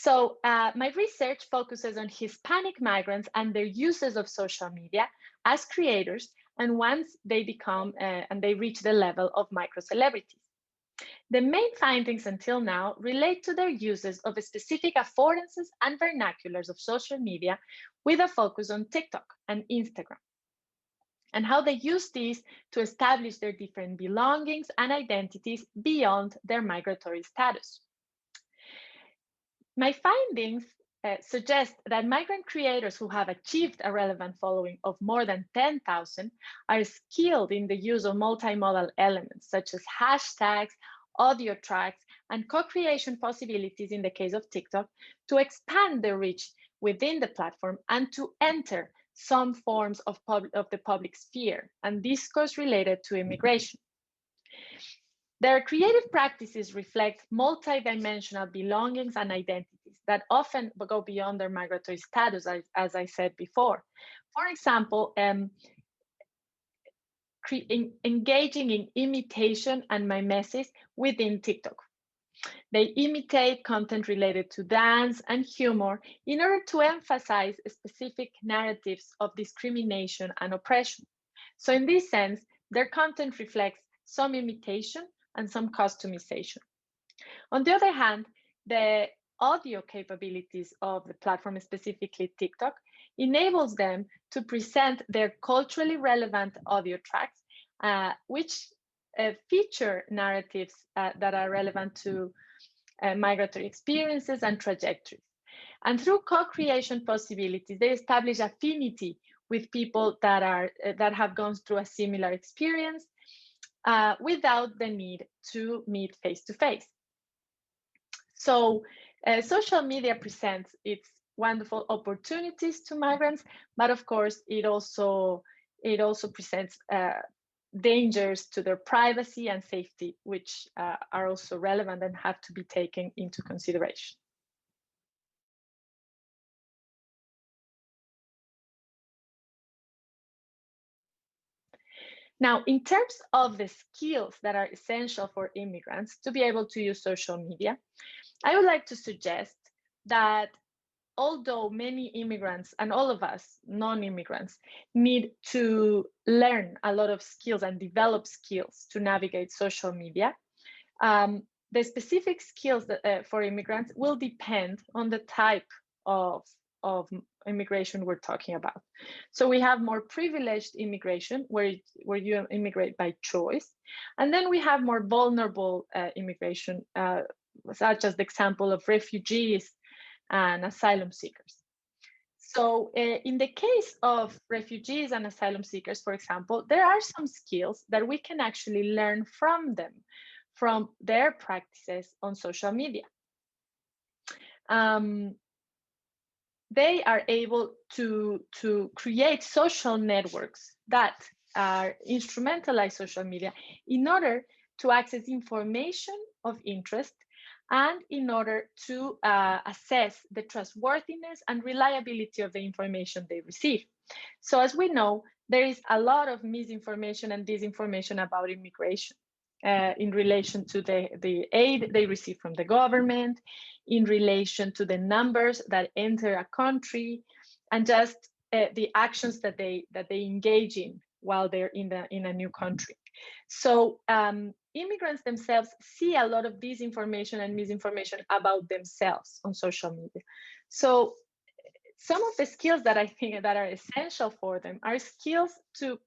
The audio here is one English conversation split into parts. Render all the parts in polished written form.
My research focuses on Hispanic migrants and their uses of social media as creators, and once they become and they reach the level of micro celebrities. The main findings until now relate to their uses of specific affordances and vernaculars of social media with a focus on TikTok and Instagram, and how they use these to establish their different belongings and identities beyond their migratory status. My findings suggest that migrant creators who have achieved a relevant following of more than 10,000 are skilled in the use of multimodal elements such as hashtags, audio tracks, and co-creation possibilities in the case of TikTok to expand their reach within the platform and to enter some forms of the public sphere and discourse related to immigration. Their creative practices reflect multidimensional belongings and identities that often go beyond their migratory status, as I said before. For example, engaging in imitation and mimesis within TikTok. They imitate content related to dance and humor in order to emphasize specific narratives of discrimination and oppression. So in this sense, their content reflects some imitation and some customization. On the other hand, the audio capabilities of the platform, specifically TikTok, enables them to present their culturally relevant audio tracks, which feature narratives that are relevant to migratory experiences and trajectories. And through co-creation possibilities, they establish affinity with people that have gone through a similar experience without the need to meet face-to-face. So social media presents its wonderful opportunities to migrants, but of course, it also presents dangers to their privacy and safety, which are also relevant and have to be taken into consideration. Now, in terms of the skills that are essential for immigrants to be able to use social media, I would like to suggest that although many immigrants and all of us non-immigrants need to learn a lot of skills and develop skills to navigate social media, the specific skills that, for immigrants will depend on the type of immigration we're talking about. So we have more privileged immigration where you immigrate by choice. And then we have more vulnerable immigration, such as the example of refugees and asylum seekers. So in the case of refugees and asylum seekers, for example, there are some skills that we can actually learn from them, from their practices on social media. They are able to create social networks that instrumentalize social media in order to access information of interest and in order to assess the trustworthiness and reliability of the information they receive. So as we know, there is a lot of misinformation and disinformation about immigration in relation to the aid they receive from the government, in relation to the numbers that enter a country, and just the actions that they engage in while they're in a new country. So immigrants themselves see a lot of disinformation and misinformation about themselves on social media. So some of the skills that I think that are essential for them are skills to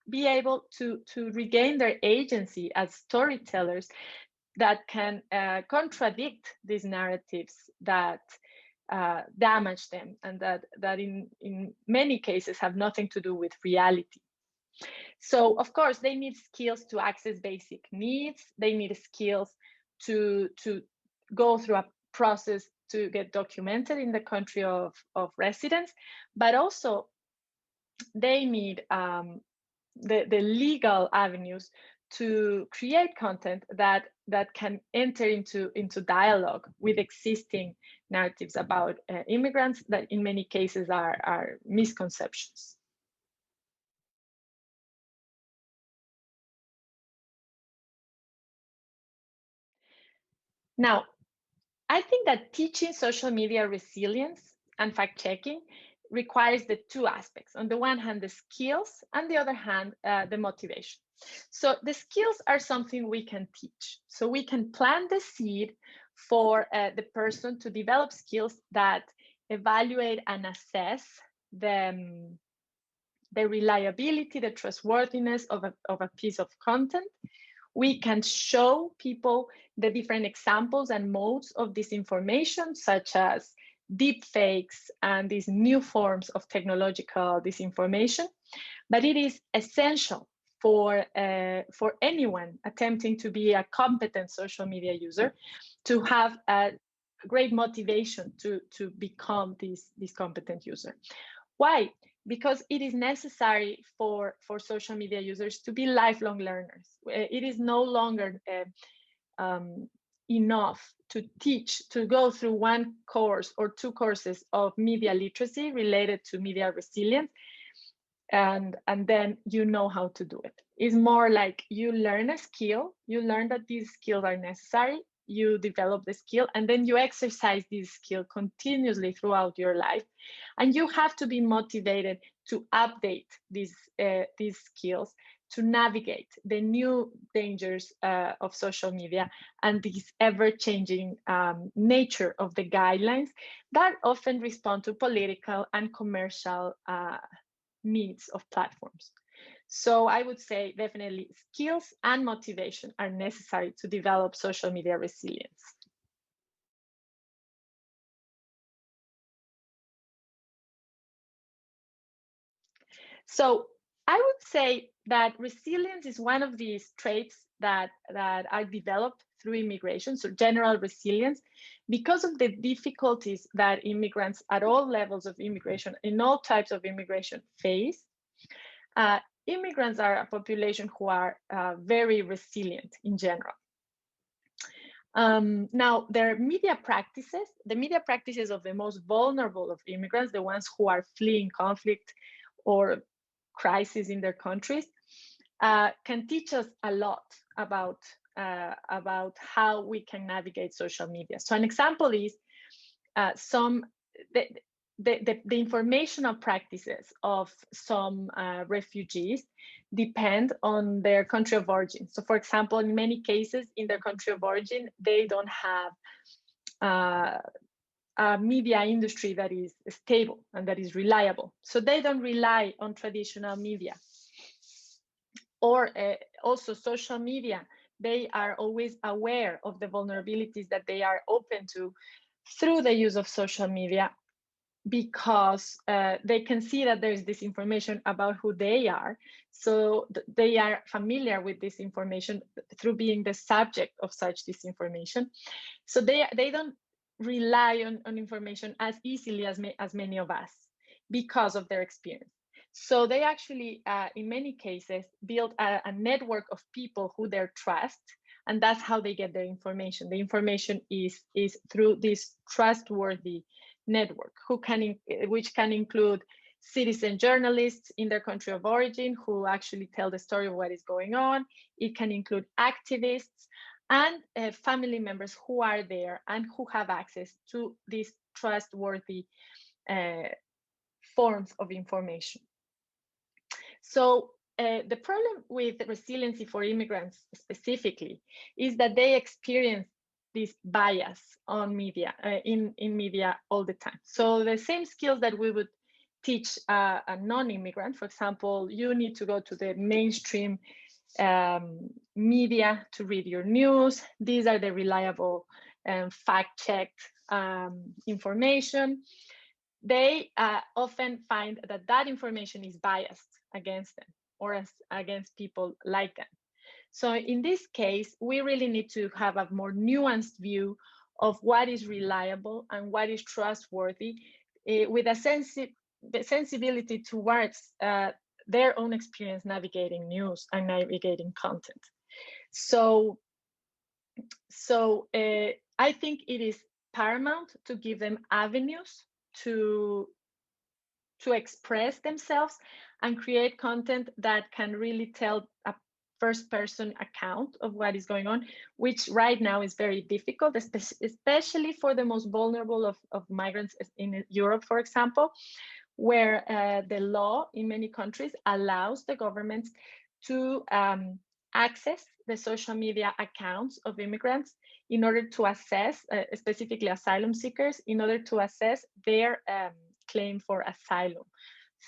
be able to regain their agency as storytellers that can contradict these narratives that damage them and that in many cases have nothing to do with reality. So of course they need skills to access basic needs. They need skills to go through a process to get documented in the country of residence, but also they need the legal avenues to create content that can enter into dialogue with existing narratives about immigrants that in many cases are misconceptions. Now, I think that teaching social media resilience and fact checking requires the two aspects. On the one hand, the skills, and the other hand, the motivation. So the skills are something we can teach. So we can plant the seed for the person to develop skills that evaluate and assess the reliability, the trustworthiness of a piece of content. We can show people the different examples and modes of disinformation, such as deep fakes and these new forms of technological disinformation. But it is essential for anyone attempting to be a competent social media user to have a great motivation to become this competent user. Why? Because it is necessary for social media users to be lifelong learners. It is no longer enough to teach, to go through one course or two courses of media literacy related to media resilience, and then you know how to do it. It's more like you learn a skill, you learn that these skills are necessary, you develop the skill, and then you exercise this skill continuously throughout your life. And you have to be motivated to update these skills, to navigate the new dangers of social media and this ever-changing nature of the guidelines that often respond to political and commercial needs of platforms. So I would say definitely skills and motivation are necessary to develop social media resilience. So I would say that resilience is one of these traits that are developed through immigration, so general resilience, because of the difficulties that immigrants at all levels of immigration, in all types of immigration, face. Immigrants are a population who are very resilient in general. Now, their media practices, the media practices of the most vulnerable of immigrants, the ones who are fleeing conflict or crisis in their countries, can teach us a lot about how we can navigate social media. So an example is the informational practices of some refugees depend on their country of origin. So for example, in many cases in their country of origin, they don't have a media industry that is stable and that is reliable. So they don't rely on traditional media. Or also social media, they are always aware of the vulnerabilities that they are open to through the use of social media, because they can see that there is this information about who they are. So they are familiar with this information through being the subject of such disinformation. So they don't rely on information as easily as many of us because of their experience. So they actually, in many cases, build a network of people who they trust, and that's how they get their information. The information is through this trustworthy network, which can include citizen journalists in their country of origin who actually tell the story of what is going on. It can include activists and family members who are there and who have access to these trustworthy forms of information. So the problem with resiliency for immigrants specifically is that they experience this bias on media, in media all the time. So the same skills that we would teach a non-immigrant, for example, you need to go to the mainstream media to read your news. These are the reliable fact-checked information. They often find that information is biased against them or against people like them. So in this case, we really need to have a more nuanced view of what is reliable and what is trustworthy, with a sensibility towards their own experience navigating news and navigating content. So I think it is paramount to give them avenues to express themselves and create content that can really tell first-person account of what is going on, which right now is very difficult, especially for the most vulnerable of migrants in Europe, for example, where the law in many countries allows the government to access the social media accounts of immigrants in order to assess, specifically asylum seekers, in order to assess their claim for asylum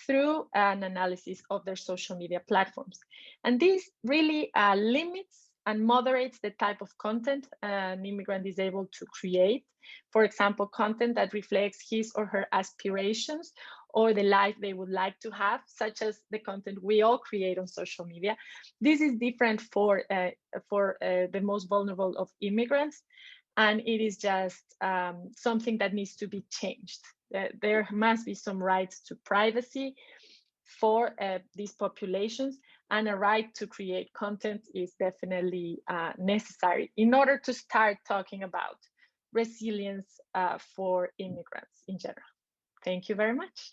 through an analysis of their social media platforms. And this really limits and moderates the type of content an immigrant is able to create. For example, content that reflects his or her aspirations or the life they would like to have, such as the content we all create on social media. This is different for the most vulnerable of immigrants, and it is just something that needs to be changed. There must be some rights to privacy for these populations, and a right to create content is definitely necessary in order to start talking about resilience for immigrants in general. Thank you very much.